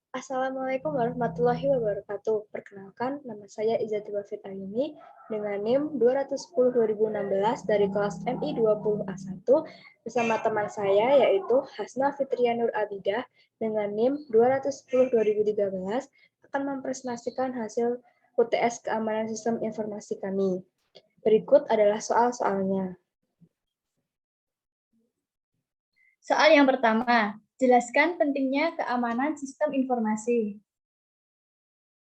Assalamualaikum warahmatullahi wabarakatuh. Perkenalkan, nama saya Izzatul Wafid Ayumi dengan NIM 210-2016 dari kelas MI 20A1 bersama teman saya yaitu Hasna Fitria Nur Abidah dengan NIM 210-2013 akan mempresentasikan hasil UTS Keamanan Sistem Informasi kami. Berikut adalah soal-soalnya. Soal yang pertama, jelaskan pentingnya keamanan sistem informasi.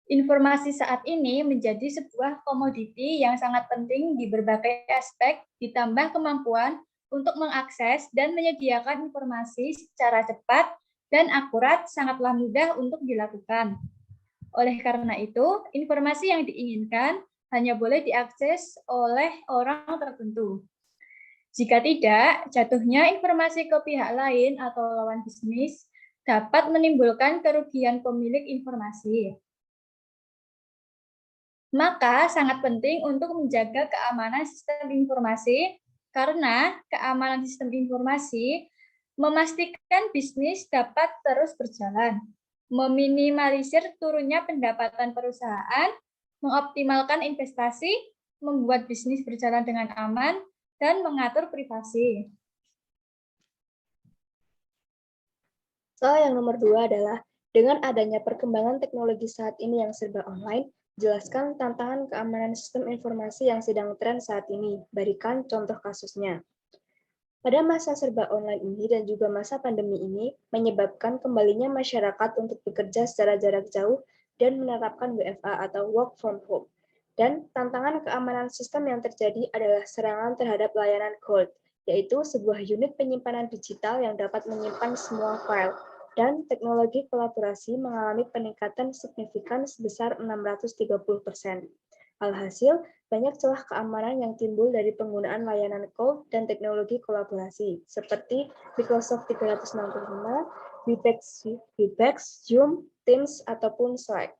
Informasi saat ini menjadi sebuah komoditi yang sangat penting di berbagai aspek, ditambah kemampuan untuk mengakses dan menyediakan informasi secara cepat dan akurat sangatlah mudah untuk dilakukan. Oleh karena itu, informasi yang diinginkan hanya boleh diakses oleh orang tertentu. Jika tidak, jatuhnya informasi ke pihak lain atau lawan bisnis dapat menimbulkan kerugian pemilik informasi. Maka sangat penting untuk menjaga keamanan sistem informasi karena keamanan sistem informasi memastikan bisnis dapat terus berjalan, meminimalisir turunnya pendapatan perusahaan, mengoptimalkan investasi, membuat bisnis berjalan dengan aman, dan mengatur privasi. Soal yang nomor 2 adalah, dengan adanya perkembangan teknologi saat ini yang serba online, jelaskan tantangan keamanan sistem informasi yang sedang tren saat ini. Berikan contoh kasusnya. Pada masa serba online ini dan juga masa pandemi ini, menyebabkan kembalinya masyarakat untuk bekerja secara jarak jauh dan menerapkan WFA atau work from home. Dan tantangan keamanan sistem yang terjadi adalah serangan terhadap layanan Cold, yaitu sebuah unit penyimpanan digital yang dapat menyimpan semua file, dan teknologi kolaborasi mengalami peningkatan signifikan sebesar 630%. Alhasil, banyak celah keamanan yang timbul dari penggunaan layanan cloud dan teknologi kolaborasi, seperti Microsoft 365, Webex, Zoom, Teams, ataupun Slack.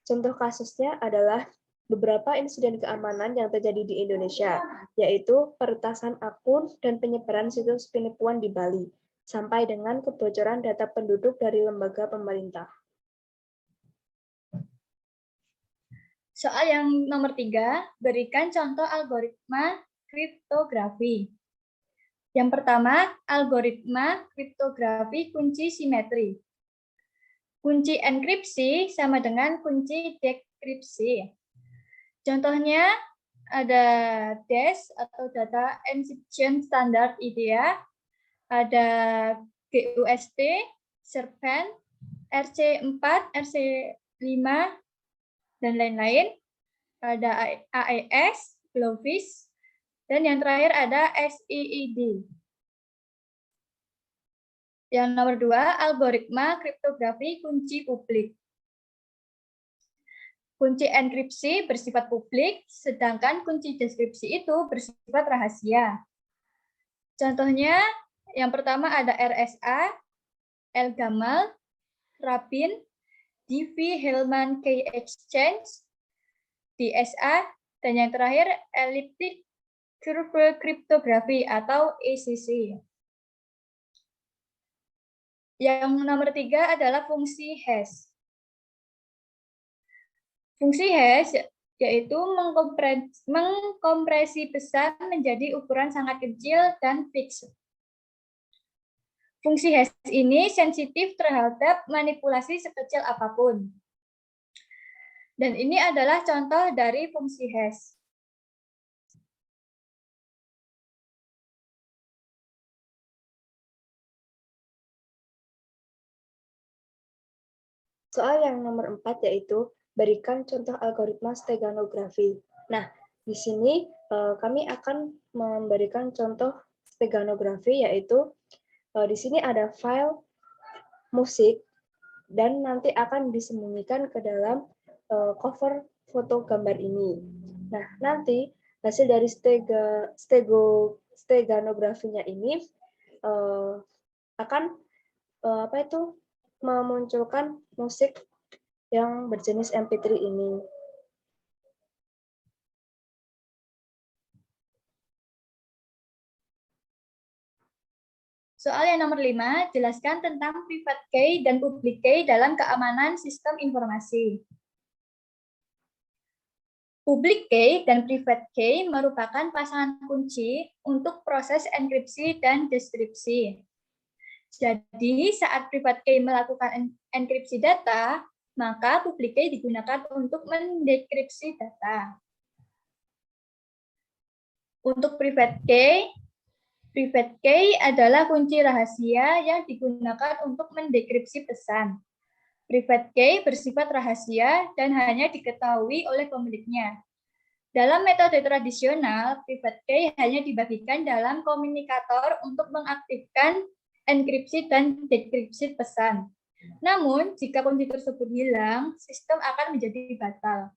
Contoh kasusnya adalah beberapa insiden keamanan yang terjadi di Indonesia, yaitu peretasan akun dan penyebaran situs penipuan di Bali, sampai dengan kebocoran data penduduk dari lembaga pemerintah. Soal yang nomor 3, berikan contoh algoritma kriptografi. Yang pertama, algoritma kriptografi kunci simetri. Kunci enkripsi sama dengan kunci dekripsi. Contohnya ada DES atau Data Encryption Standard IDEA, ada GUST, Serpent, RC4, RC5, dan lain-lain. Ada AES, Glowfish, dan yang terakhir ada SEED. Yang nomor 2, algoritma kriptografi kunci publik. Kunci enkripsi bersifat publik, sedangkan kunci deskripsi itu bersifat rahasia. Contohnya, yang pertama ada RSA, L-Gamal, Rabin, DV Hellman Key Exchange, DSA, dan yang terakhir Elliptic Curve Cryptography atau ECC. Yang nomor 3 adalah fungsi hash. Fungsi hash yaitu mengkompresi pesan menjadi ukuran sangat kecil dan fix. Fungsi hash ini sensitif terhadap manipulasi sekecil apapun. Dan ini adalah contoh dari fungsi hash. Soal yang nomor 4 yaitu berikan contoh algoritma steganografi. Nah, di sini kami akan memberikan contoh steganografi yaitu di sini ada file musik dan nanti akan disembunyikan ke dalam cover foto gambar ini. Nah, nanti hasil dari steganografinya ini akan memunculkan musik yang berjenis MP3 ini. Soal yang nomor 5, jelaskan tentang private key dan public key dalam keamanan sistem informasi. Public key dan private key merupakan pasangan kunci untuk proses enkripsi dan deskripsi. Jadi, saat private key melakukan enkripsi data, maka public key digunakan untuk mendekripsi data. Untuk private key adalah kunci rahasia yang digunakan untuk mendekripsi pesan. Private key bersifat rahasia dan hanya diketahui oleh pemiliknya. Dalam metode tradisional, private key hanya dibagikan dalam komunikator untuk mengaktifkan enkripsi dan dekripsi pesan. Namun, jika kunci tersebut hilang, sistem akan menjadi batal.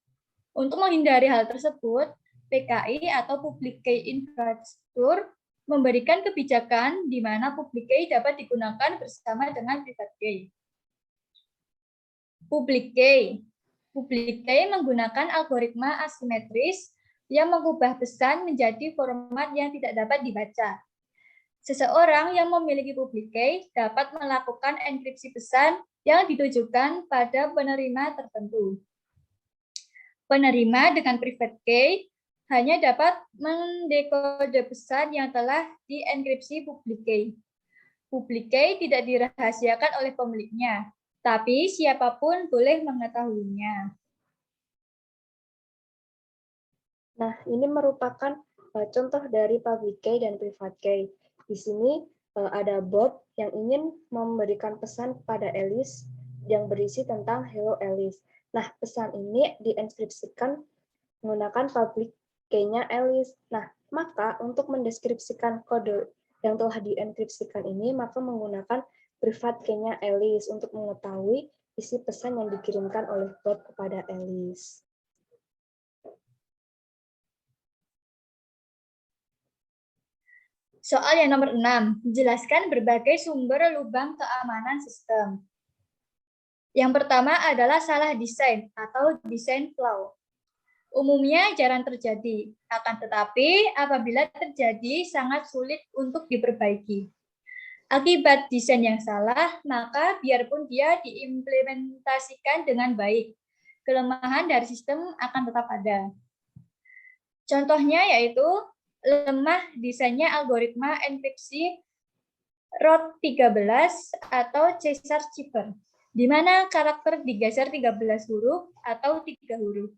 Untuk menghindari hal tersebut, PKI atau Public Key Infrastructure memberikan kebijakan di mana public key dapat digunakan bersama dengan private key. Public key menggunakan algoritma asimetris yang mengubah pesan menjadi format yang tidak dapat dibaca. Seseorang yang memiliki public key dapat melakukan enkripsi pesan yang ditujukan pada penerima tertentu. Penerima dengan private key hanya dapat mendekode pesan yang telah dienkripsi public key. Public key tidak dirahasiakan oleh pemiliknya, tapi siapapun boleh mengetahuinya. Nah, ini merupakan contoh dari public key dan private key. Di sini ada Bob yang ingin memberikan pesan kepada Alice yang berisi tentang Hello Alice. Nah, pesan ini dienkripsikan menggunakan public key-nya Alice. Nah, maka untuk mendeskripsikan kode yang telah dienkripsikan ini, maka menggunakan private key-nya Alice untuk mengetahui isi pesan yang dikirimkan oleh Bob kepada Alice. Soal yang nomor 6, jelaskan berbagai sumber lubang keamanan sistem. Yang pertama adalah salah desain atau desain flaw. Umumnya jarang terjadi, akan tetapi apabila terjadi sangat sulit untuk diperbaiki. Akibat desain yang salah, maka biarpun dia diimplementasikan dengan baik, kelemahan dari sistem akan tetap ada. Contohnya yaitu lemah desainnya algoritma enkripsi ROT13 atau Caesar cipher, di mana karakter digeser 13 huruf atau 3 huruf.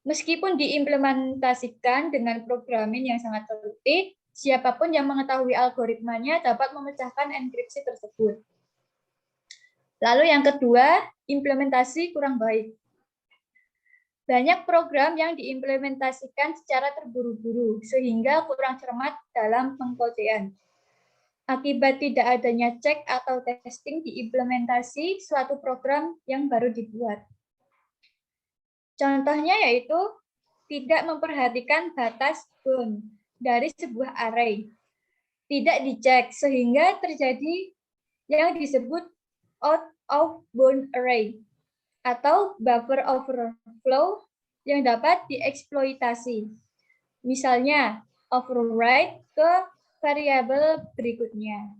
Meskipun diimplementasikan dengan programming yang sangat teliti, siapapun yang mengetahui algoritmanya dapat memecahkan enkripsi tersebut. Lalu yang kedua, implementasi kurang baik. Banyak program yang diimplementasikan secara terburu-buru, sehingga kurang cermat dalam pengkodean. Akibat tidak adanya cek atau testing diimplementasi suatu program yang baru dibuat. Contohnya yaitu tidak memperhatikan batas bound dari sebuah array. Tidak dicek sehingga terjadi yang disebut out of bound array atau buffer overflow yang dapat dieksploitasi. Misalnya, override ke variabel berikutnya.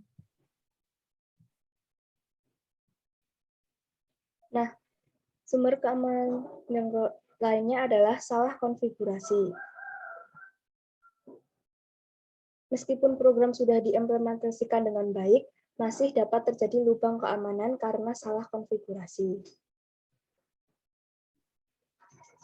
Nah, sumber keamanan yang lainnya adalah salah konfigurasi. Meskipun program sudah diimplementasikan dengan baik, masih dapat terjadi lubang keamanan karena salah konfigurasi.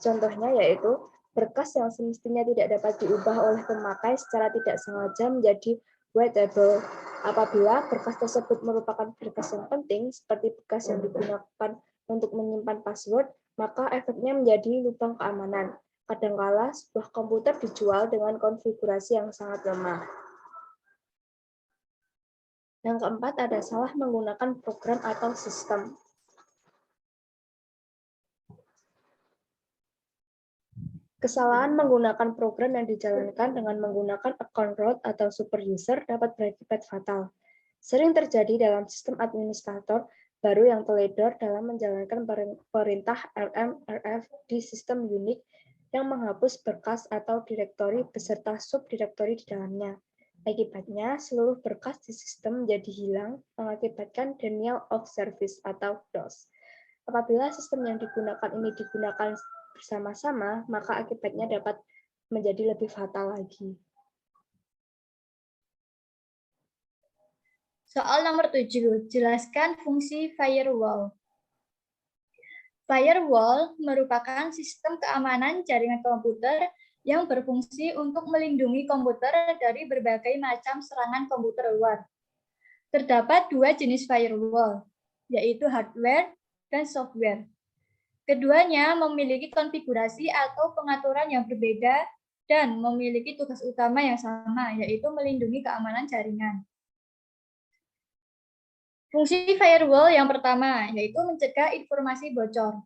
Contohnya yaitu berkas yang semestinya tidak dapat diubah oleh pemakai secara tidak sengaja menjadi writable. Apabila berkas tersebut merupakan berkas yang penting, seperti berkas yang digunakan untuk menyimpan password, maka efeknya menjadi lubang keamanan. Kadangkala sebuah komputer dijual dengan konfigurasi yang sangat lemah. Yang keempat ada salah menggunakan program atau sistem. Kesalahan menggunakan program yang dijalankan dengan menggunakan account root atau super user dapat berakibat fatal. Sering terjadi dalam sistem administrator baru yang teledor dalam menjalankan perintah lmrf di sistem Unix yang menghapus berkas atau direktori beserta subdirektori di dalamnya. Akibatnya, seluruh berkas di sistem jadi hilang, mengakibatkan denial of service atau DOS. Apabila sistem yang digunakan ini digunakan bersama-sama, maka akibatnya dapat menjadi lebih fatal lagi. Soal nomor 7, jelaskan fungsi firewall. Firewall merupakan sistem keamanan jaringan komputer yang berfungsi untuk melindungi komputer dari berbagai macam serangan komputer luar. Terdapat dua jenis firewall, yaitu hardware dan software. Keduanya memiliki konfigurasi atau pengaturan yang berbeda dan memiliki tugas utama yang sama, yaitu melindungi keamanan jaringan. Fungsi firewall yang pertama, yaitu mencegah informasi bocor.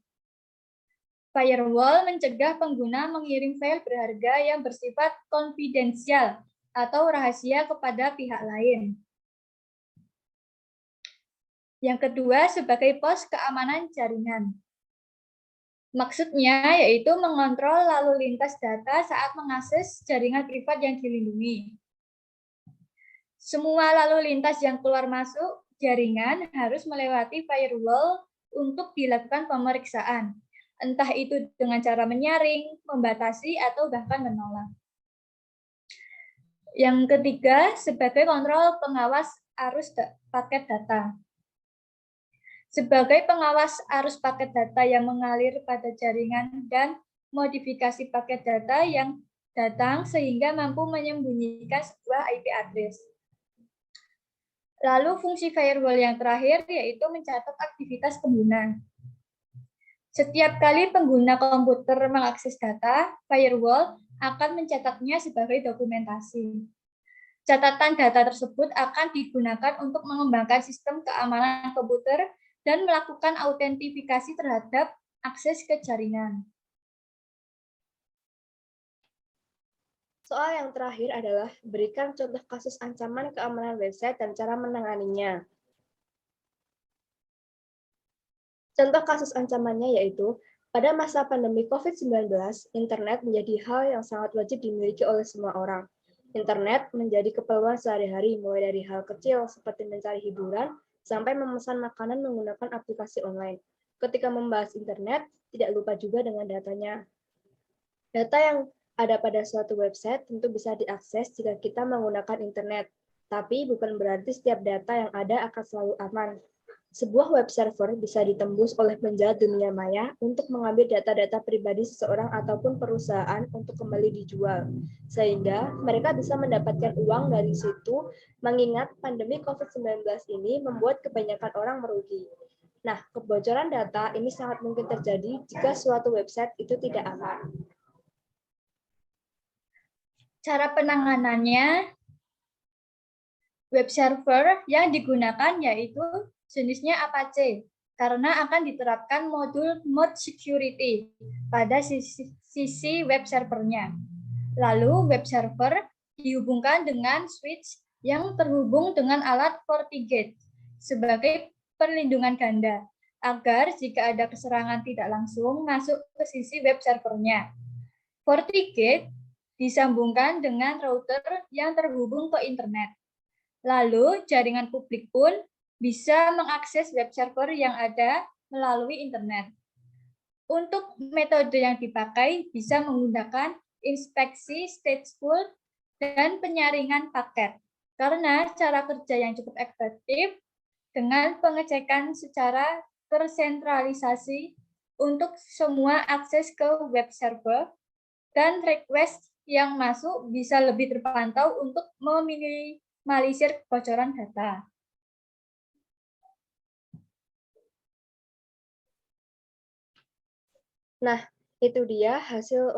Firewall mencegah pengguna mengirim file berharga yang bersifat konfidensial atau rahasia kepada pihak lain. Yang kedua, sebagai pos keamanan jaringan. Maksudnya yaitu mengontrol lalu lintas data saat mengakses jaringan privat yang dilindungi. Semua lalu lintas yang keluar masuk jaringan harus melewati firewall untuk dilakukan pemeriksaan. Entah itu dengan cara menyaring, membatasi, atau bahkan menolak. Yang ketiga, sebagai kontrol pengawas arus paket data. Sebagai pengawas arus paket data yang mengalir pada jaringan dan modifikasi paket data yang datang sehingga mampu menyembunyikan sebuah IP address. Lalu fungsi firewall yang terakhir yaitu mencatat aktivitas pengguna. Setiap kali pengguna komputer mengakses data, firewall akan mencatatnya sebagai dokumentasi. Catatan data tersebut akan digunakan untuk mengembangkan sistem keamanan komputer dan melakukan autentifikasi terhadap akses ke jaringan. Soal yang terakhir adalah berikan contoh kasus ancaman keamanan website dan cara menanganinya. Contoh kasus ancamannya yaitu, pada masa pandemi COVID-19, internet menjadi hal yang sangat wajib dimiliki oleh semua orang. Internet menjadi keperluan sehari-hari, mulai dari hal kecil seperti mencari hiburan, sampai memesan makanan menggunakan aplikasi online. Ketika membahas internet, tidak lupa juga dengan datanya. Data yang ada pada suatu website tentu bisa diakses jika kita menggunakan internet, tapi bukan berarti setiap data yang ada akan selalu aman. Sebuah web server bisa ditembus oleh penjahat dunia maya untuk mengambil data-data pribadi seseorang ataupun perusahaan untuk kembali dijual, sehingga mereka bisa mendapatkan uang dari situ, mengingat pandemi COVID-19 ini membuat kebanyakan orang merugi. Nah, kebocoran data ini sangat mungkin terjadi jika suatu website itu tidak aman. Cara penanganannya, web server yang digunakan yaitu jenisnya Apache, karena akan diterapkan mode security pada sisi web servernya. Lalu web server dihubungkan dengan switch yang terhubung dengan alat FortiGate sebagai perlindungan ganda, agar jika ada keserangan tidak langsung masuk ke sisi web servernya. FortiGate disambungkan dengan router yang terhubung ke internet. Lalu jaringan publik pun bisa mengakses web server yang ada melalui internet. Untuk metode yang dipakai bisa menggunakan inspeksi stateful dan penyaringan paket, karena cara kerja yang cukup efektif dengan pengecekan secara tersentralisasi untuk semua akses ke web server dan request yang masuk bisa lebih terpantau untuk meminimalisir kebocoran data. Nah, itu dia hasil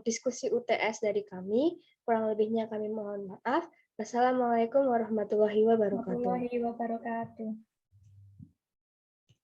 diskusi UTS dari kami. Kurang lebihnya kami mohon maaf. Wassalamualaikum warahmatullahi wabarakatuh.